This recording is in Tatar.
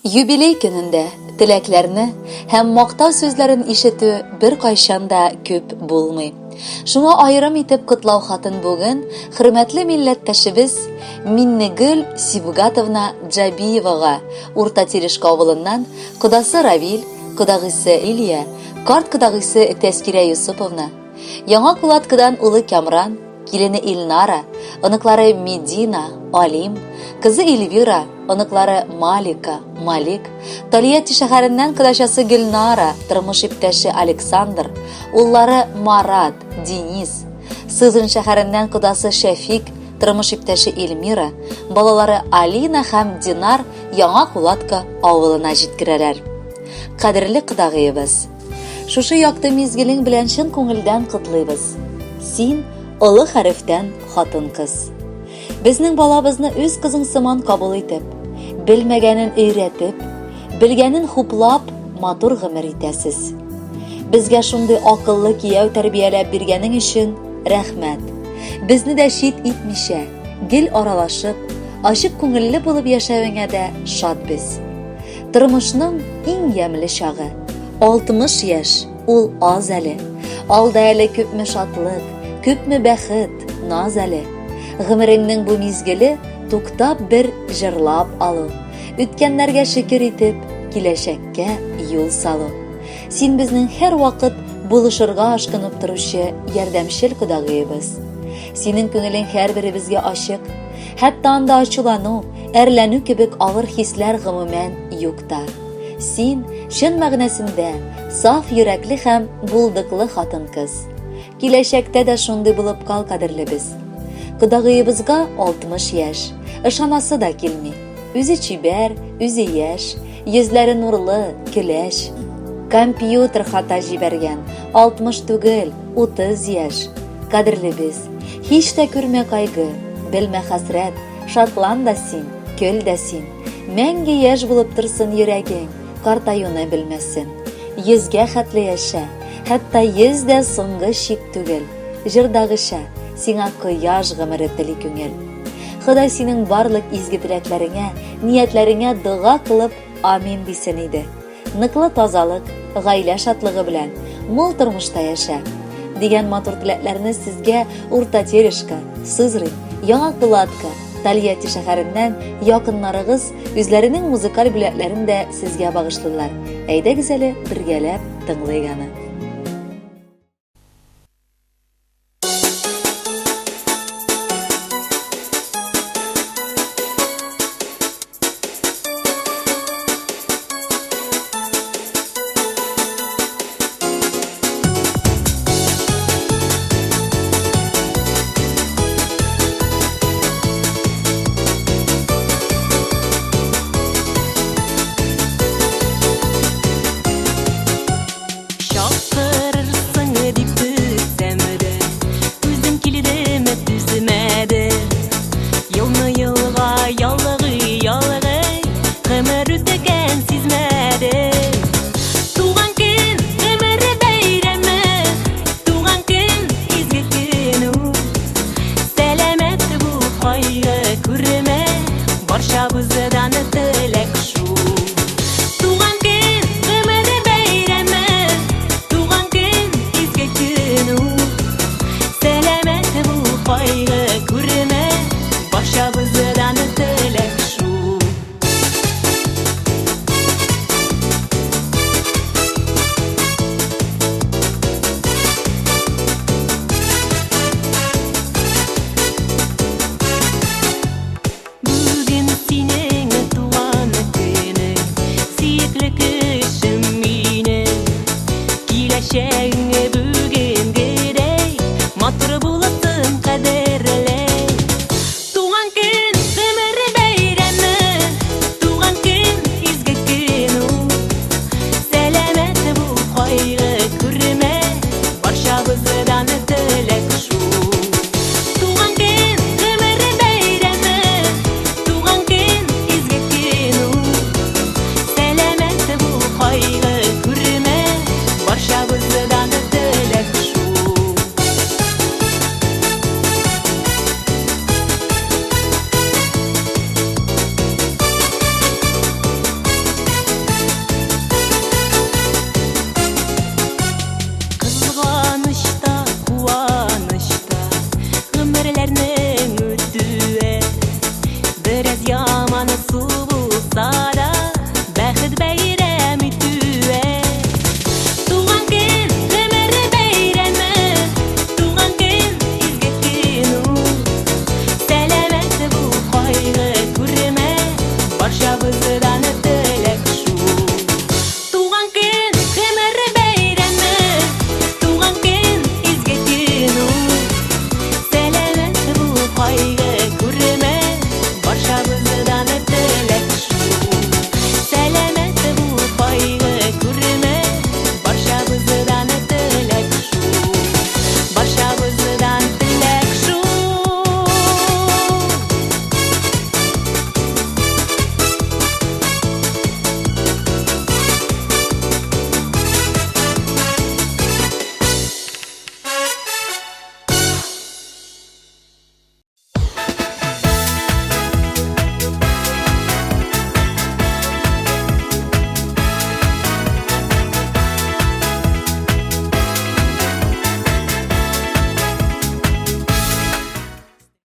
Юбилей көнендә теләкләрне һәм мактау сүзләрен ишетү бер кайчанда күп булмый. Шуңа аерым итеп котлау хатын бүген хөрмәтле милләттәшебез Миннегөл Сибгатовна Джабиевага Урта Терешка авылыннан кодасы Равил, кодагысы Илья, карт кодагысы Тәскирә Юсуповна, яңа кулаткадан улы Камран, килене Илнара, оныклары Медина, Алим, кызы Эльвира, оныклары Малика, Малик, Тольятти шәһәреннән кодачасы Гөлнара, тормыш иптәше Александр, уллары Марат, Денис, Сызрань шәһәреннән кодасы Шәфик, тормыш иптәше Эльмира, балалары Алина һәм Динар яңа кулатка авылына җиткерәләр. Кадерле кодагыебыз, шушы якты мизгелең белән чын күңелдән котлыйбыз. Син олы хәрефтән хатын-кыз. Безнең балабызны үз кызың сыман кабул итеп, белмәгәнен өйрәтеп, белгәнен хуплап, матур гомер итәсез. Безгә шундый акыллы кияү тәрбияләп биргәнең өчен рәхмәт. Безне дә шит итмичә, гел аралашып, ачык күңелле булып яшәвеңә дә шат без. Тормышның иң ямьле чагы 60 яшь, ул аз әле. Алда әле күпме шатлык, күпме бәхет, наз әле. Гомереңнең бу мизгеле туктап бер җырлап алу, үткәннәргә шөкер итеп, киләчәккә юл салу. Син безнең һәр вакыт булышырга ашкынып торучы ярдәмчел кодагыебыз. Синең күңелең һәрберебезгә ачык, хәтта анда ачулану, әрләнү кебек авыр хисләр гомумән юкта. Син чын мәгънәсендә саф йөрәкле һәм булдыклы хатын-кыз. Киләчәктә дә шундый булып кал, кадерлебез. Кодагыебызга 60 яшь, ышанасы да килми. Үзе чибәр, үзе яшь, йөзләре нурлы, көләч. Компьютер хата җибәргән, 60 түгел, 30 яшь. Кадерлебез, һич тә күрмә кайгы, белмә хәсрәт, шатлан да син, көл дә син. Мәңге яшь булып торсын йөрәгең, картаюны белмәсен. 100гә хәтле яшә, хәтта 100 дә соңгы чик түгел. Җырдагыша, сиңа кояш гомере тели күңел. Ходай синең барлык изге теләкләреңә, ниятләреңә дуга кылып амин дисен иде. Ныклы тазалык, гаилә шатлыгы белән мул тормышта яшә. Дигән матур теләкләрне сезгә Урта Терешка, Сызрань, яңа кулатка, Тольятти шәһәреннән якыннарыгыз үзләренең музыкаль бүләкләрен дә сезгә багышлыйлар. Әйдәгез әле бергәләп тыңлыйк аны.